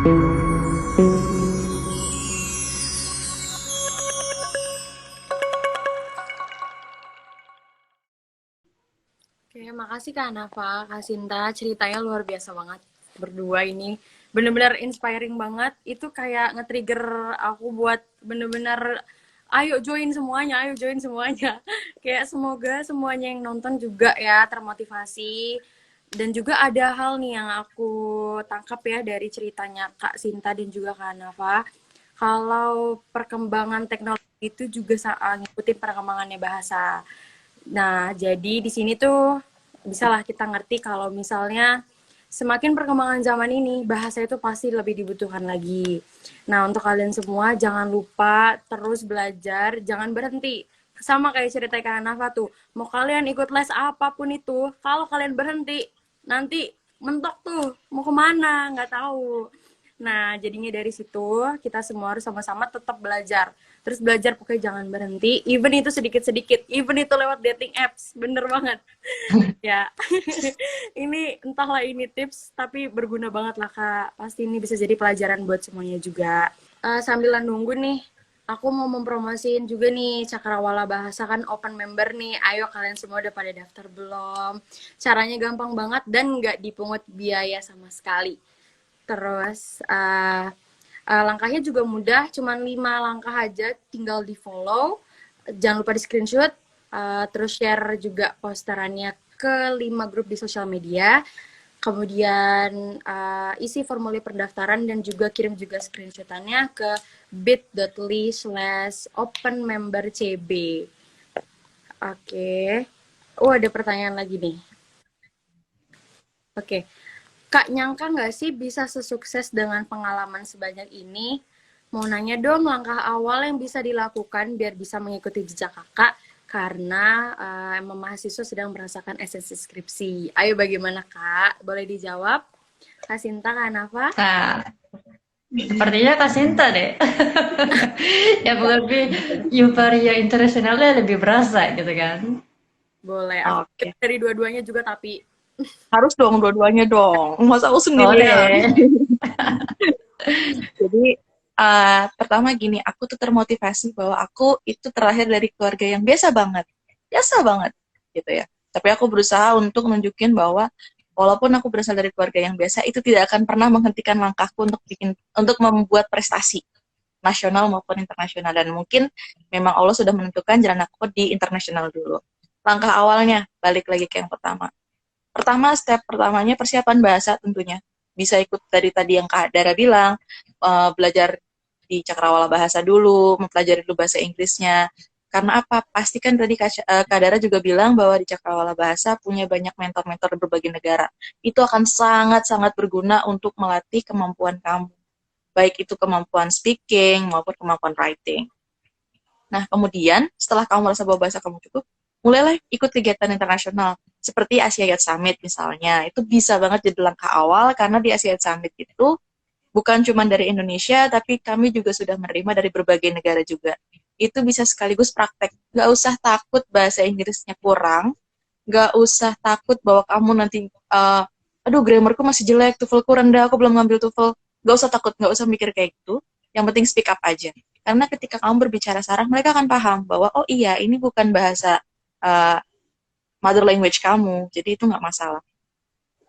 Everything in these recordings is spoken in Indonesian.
Oke, makasih Kak Nafa, Kak Sinta, ceritanya luar biasa banget. Berdua ini bener-bener inspiring banget. Itu kayak nge-trigger aku buat bener-bener ayo join semuanya. Kayak semoga semuanya yang nonton juga ya termotivasi. Dan juga ada hal nih yang aku tangkap ya dari ceritanya Kak Sinta dan juga Kak Nafa. Kalau perkembangan teknologi itu juga ngikutin perkembangannya bahasa. Nah, jadi di sini tuh bisalah kita ngerti kalau misalnya semakin perkembangan zaman ini, bahasa itu pasti lebih dibutuhkan lagi. Nah, untuk kalian semua jangan lupa terus belajar, jangan berhenti. Sama kayak cerita Kak Nafa tuh, mau kalian ikut les apapun itu, kalau kalian berhenti, nanti mentok tuh, mau kemana, nggak tahu. Nah, jadinya dari situ kita semua harus sama-sama tetap belajar. Terus belajar pokoknya jangan berhenti, even itu sedikit-sedikit, even itu lewat dating apps, bener banget. Ya, ini entahlah ini tips, tapi berguna banget lah Kak. Pasti ini bisa jadi pelajaran buat semuanya juga. Sambilan nunggu nih, aku mau mempromosiin juga nih Cakrawala Bahasa kan open member nih. Ayo kalian semua udah pada daftar belum? Caranya gampang banget dan nggak dipungut biaya sama sekali. Terus langkahnya juga mudah, cuma 5 langkah aja, tinggal di follow, jangan lupa di screenshot, terus share juga posterannya ke 5 grup di sosial media, kemudian isi formulir pendaftaran dan juga kirim juga screenshotannya ke bit.ly/openmembercb. Oke. Oh, ada pertanyaan lagi nih. Oke. Kak, nyangka nggak sih bisa sesukses dengan pengalaman sebanyak ini? Mau nanya dong langkah awal yang bisa dilakukan biar bisa mengikuti jejak kakak karena mahasiswa sedang merasakan esensi skripsi. Ayo bagaimana kak? Boleh dijawab? Kak Sinta, Kak Nafa? Nah, sepertinya Kak Sinta deh. Yang lebih euforia internasionalnya lebih berasa gitu kan. Boleh, aku Oke, dari dua-duanya juga tapi harus dong dua-duanya dong. Masa aku sendirian. Boleh. Jadi pertama gini, aku tuh termotivasi bahwa aku itu terlahir dari keluarga yang biasa banget gitu ya. Tapi aku berusaha untuk nunjukin bahwa walaupun aku berasal dari keluarga yang biasa, itu tidak akan pernah menghentikan langkahku untuk membuat prestasi nasional maupun internasional. Dan mungkin memang Allah sudah menentukan jalan aku di internasional dulu. Langkah awalnya balik lagi ke yang pertama. Step pertamanya persiapan bahasa tentunya. Bisa ikut dari tadi yang Kak Dara bilang, belajar di Cakrawala Bahasa dulu, mempelajari dulu bahasa Inggrisnya. Karena apa? Pastikan tadi Kak Dara juga bilang bahwa di Cakrawala Bahasa punya banyak mentor-mentor di berbagai negara. Itu akan sangat-sangat berguna untuk melatih kemampuan kamu. Baik itu kemampuan speaking maupun kemampuan writing. Nah, kemudian setelah kamu merasa bahwa bahasa kamu cukup, mulailah ikut kegiatan internasional seperti Asia Youth Summit misalnya. Itu bisa banget jadi langkah awal karena di Asia Youth Summit itu bukan cuma dari Indonesia, tapi kami juga sudah menerima dari berbagai negara juga. Itu bisa sekaligus praktek. Gak usah takut bahasa Inggrisnya kurang, gak usah takut bahwa kamu nanti, aduh grammarku masih jelek, TOEFL-ku rendah, aku belum ngambil TOEFL. Gak usah takut, gak usah mikir kayak gitu. Yang penting speak up aja. Karena ketika kamu berbicara sarang, mereka akan paham bahwa, oh iya, ini bukan bahasa uh, mother language kamu, jadi itu nggak masalah.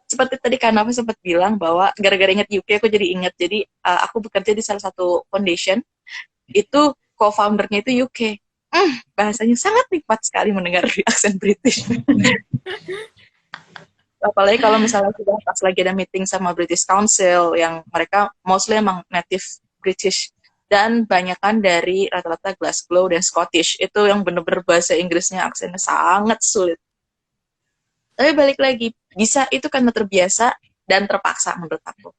Seperti tadi Kak Nafa sempat bilang bahwa gara-gara ingat UK, aku jadi ingat. Jadi aku bekerja di salah satu foundation, itu co-foundernya itu UK. Bahasanya sangat nikmat sekali mendengar di aksen British. Apalagi kalau misalnya sudah pas lagi ada meeting sama British Council yang mereka mostly emang native British dan banyakan dari rata-rata Glasgow dan Scottish itu yang bener-bener bahasa Inggrisnya aksennya sangat sulit. Tapi balik lagi, bisa itu karena terbiasa dan terpaksa menurut aku.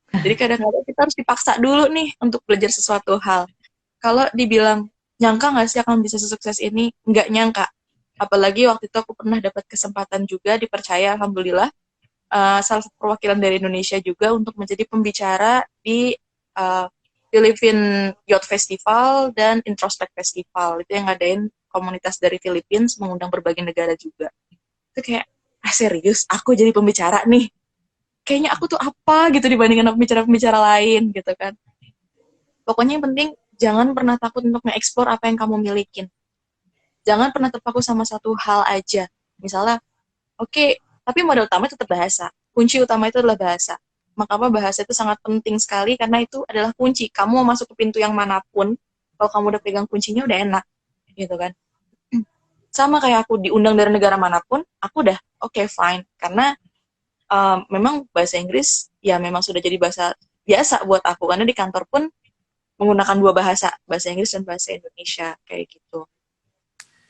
Jadi kadang-kadang kita harus dipaksa dulu nih untuk belajar sesuatu hal. Kalau dibilang, nyangka nggak sih akan bisa sesukses ini? Nggak nyangka. Apalagi waktu itu aku pernah dapat kesempatan juga dipercaya, Alhamdulillah, salah satu perwakilan dari Indonesia juga untuk menjadi pembicara di uh, Philippine Youth Festival dan Introspect Festival. Itu yang ngadain komunitas dari Philippines, mengundang berbagai negara juga. Itu kayak, serius, aku jadi pembicara nih. kayaknya aku tuh apa gitu dibandingkan pembicara-pembicara lain gitu kan. Pokoknya yang penting jangan pernah takut untuk nge-explore apa yang kamu milikin. Jangan pernah terpaku sama satu hal aja. Misalnya, oke, tapi modal utama tetap bahasa. Kunci utama itu adalah bahasa. Maka apa, bahasa itu sangat penting sekali karena itu adalah kunci. Kamu mau masuk ke pintu yang manapun, kalau kamu udah pegang kuncinya udah enak, gitu kan. Sama kayak aku diundang dari negara manapun, aku udah oke, fine. Karena memang bahasa Inggris ya memang sudah jadi bahasa biasa buat aku. Karena di kantor pun menggunakan dua bahasa, bahasa Inggris dan bahasa Indonesia, kayak gitu.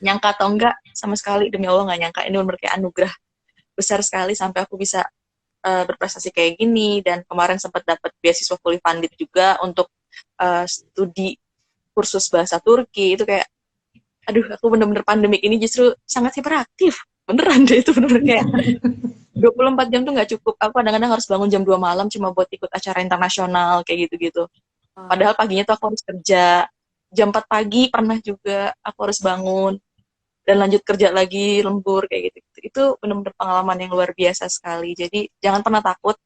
Nyangka atau enggak, sama sekali demi Allah nggak nyangka. Ini benar kayak anugerah besar sekali sampai aku bisa berprestasi kayak gini, dan kemarin sempat dapat beasiswa fully funded juga untuk studi kursus bahasa Turki. Itu kayak, aduh, aku bener-bener pandemik ini justru sangat hiperaktif, beneran deh, itu bener-bener kayak 24 jam tuh nggak cukup. Aku kadang-kadang harus bangun jam 2 malam cuma buat ikut acara internasional kayak gitu-gitu, padahal paginya tuh aku harus kerja. Jam 4 pagi pernah juga aku harus bangun dan lanjut kerja lagi lembur kayak gitu. Itu benar-benar pengalaman yang luar biasa sekali. Jadi jangan pernah takut,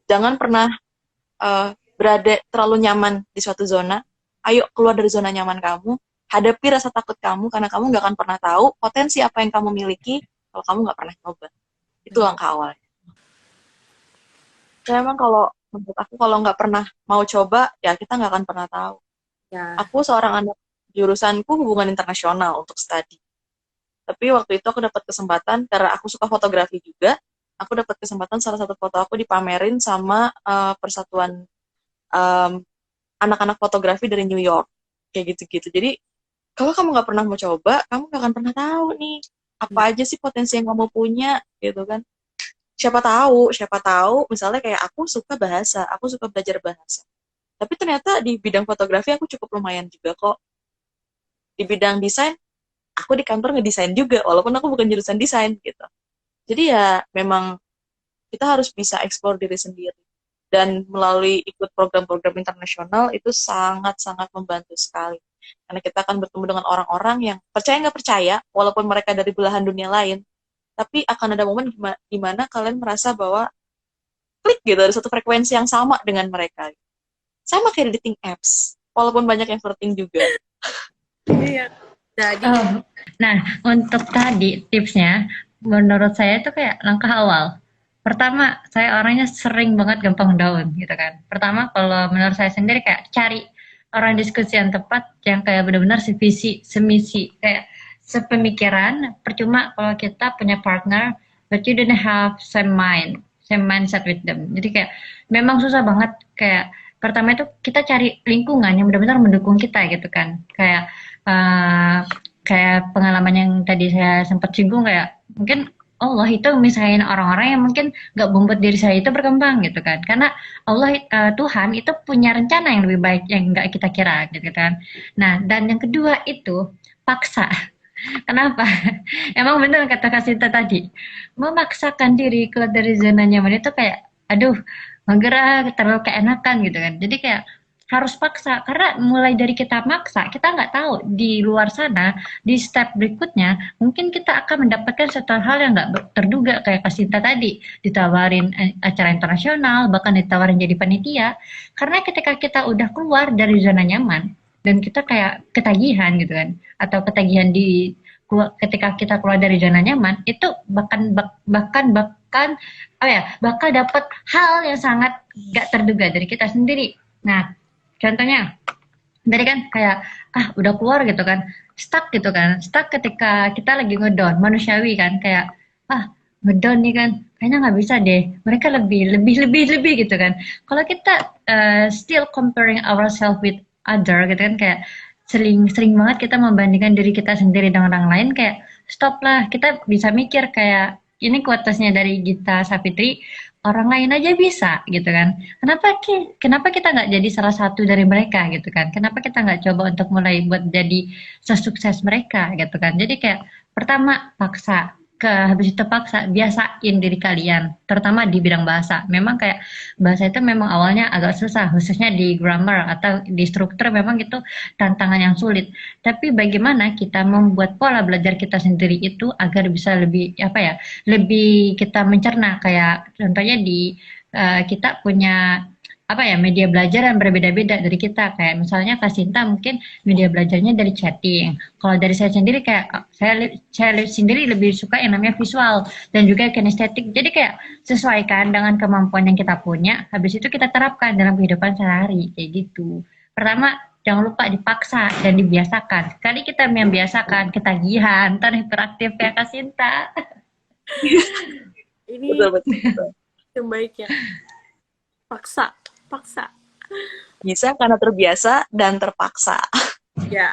jangan pernah berada terlalu nyaman di suatu zona. Ayo keluar dari zona nyaman kamu, hadapi rasa takut kamu karena kamu nggak akan pernah tahu potensi apa yang kamu miliki kalau kamu nggak pernah coba. Itu langkah awal. Ya emang kalau menurut aku kalau nggak pernah mau coba ya kita nggak akan pernah tahu. Ya. Aku seorang anak jurusanku hubungan internasional untuk studi. Tapi waktu itu aku dapat kesempatan, karena aku suka fotografi juga, aku dapat kesempatan salah satu foto aku dipamerin sama persatuan um, anak-anak fotografi dari New York. Kayak gitu-gitu. Jadi, kalau kamu nggak pernah mau coba, kamu nggak akan pernah tahu nih, apa aja sih potensi yang kamu punya, gitu kan. Siapa tahu, misalnya kayak aku suka bahasa, aku suka belajar bahasa. Tapi ternyata di bidang fotografi aku cukup lumayan juga kok. Di bidang desain, aku di kantor ngedesain juga, walaupun aku bukan jurusan desain gitu. Jadi ya memang kita harus bisa eksplor diri sendiri. Dan melalui ikut program-program internasional itu sangat-sangat membantu sekali. Karena kita akan bertemu dengan orang-orang yang percaya nggak percaya, walaupun mereka dari belahan dunia lain, tapi akan ada momen di mana kalian merasa bahwa klik gitu, ada satu frekuensi yang sama dengan mereka. Sama kayak di dating apps, walaupun banyak yang flirting juga. Iya. Jadi Nah, untuk tadi tipsnya, menurut saya itu kayak langkah awal. Pertama, saya orangnya sering banget gampang down gitu kan. Pertama, kalau menurut saya sendiri kayak cari orang diskusi yang tepat, yang kayak benar-benar sevisi, semisi, kayak sepemikiran. Percuma kalau kita punya partner, but you don't have same mindset with them. Jadi kayak memang susah banget. Kayak pertama itu kita cari lingkungan yang benar-benar mendukung kita gitu kan. Kayak pengalaman yang tadi saya sempat singgung, kayak mungkin Allah itu misahin orang-orang yang mungkin nggak membuat diri saya itu berkembang gitu kan, karena Allah Tuhan itu punya rencana yang lebih baik yang nggak kita kira gitu kan. Nah, dan yang kedua itu paksa. Kenapa? Emang benar kata Kasinta tadi, memaksakan diri keluar dari zona nyaman itu kayak aduh mager, terlalu keenakan gitu kan. Jadi kayak harus paksa, karena mulai dari kita maksa, kita nggak tahu di luar sana, di step berikutnya, mungkin kita akan mendapatkan satu hal yang nggak terduga, kayak Kasinta tadi, ditawarin acara internasional, bahkan ditawarin jadi panitia, karena ketika kita udah keluar dari zona nyaman, dan kita kayak ketagihan gitu kan, atau ketagihan ketika kita keluar dari zona nyaman, itu bahkan bakal dapat hal yang sangat nggak terduga dari kita sendiri. Nah, contohnya, dari kan kayak, udah keluar gitu kan, stuck ketika kita lagi ngedown, manusiawi kan, kayak, ngedown nih kan, kayaknya nggak bisa deh, mereka lebih gitu kan. Kalau kita still comparing ourselves with other gitu kan, kayak sering banget kita membandingkan diri kita sendiri dengan orang lain, kayak stop lah, kita bisa mikir kayak, ini quotes-nya dari Gita Savitri, orang lain aja bisa gitu kan. Kenapa kita nggak jadi salah satu dari mereka gitu kan? Kenapa kita nggak coba untuk mulai buat jadi sesukses mereka gitu kan? Jadi kayak pertama paksa, habis itu paksa biasain diri kalian, terutama di bidang bahasa. Memang kayak bahasa itu memang awalnya agak susah, khususnya di grammar atau di struktur memang itu tantangan yang sulit. Tapi bagaimana kita membuat pola belajar kita sendiri itu agar bisa lebih apa ya, lebih kita mencerna, kayak contohnya di kita punya apa ya, media belajar yang berbeda-beda dari kita, kayak misalnya Kak Sinta mungkin media belajarnya dari chatting. Kalau dari saya sendiri kayak saya sendiri lebih suka yang namanya visual dan juga kinestetik. Jadi kayak sesuaikan dengan kemampuan yang kita punya, habis itu kita terapkan dalam kehidupan sehari kayak gitu. Pertama, jangan lupa dipaksa dan dibiasakan. Sekali kita membiasakan, ketagihan, ntar hiperaktif kayak Kak Sinta. Ini Betul, betul, betul. yang baik ya. Paksa, paksa. Bisa karena terbiasa dan terpaksa. Ya.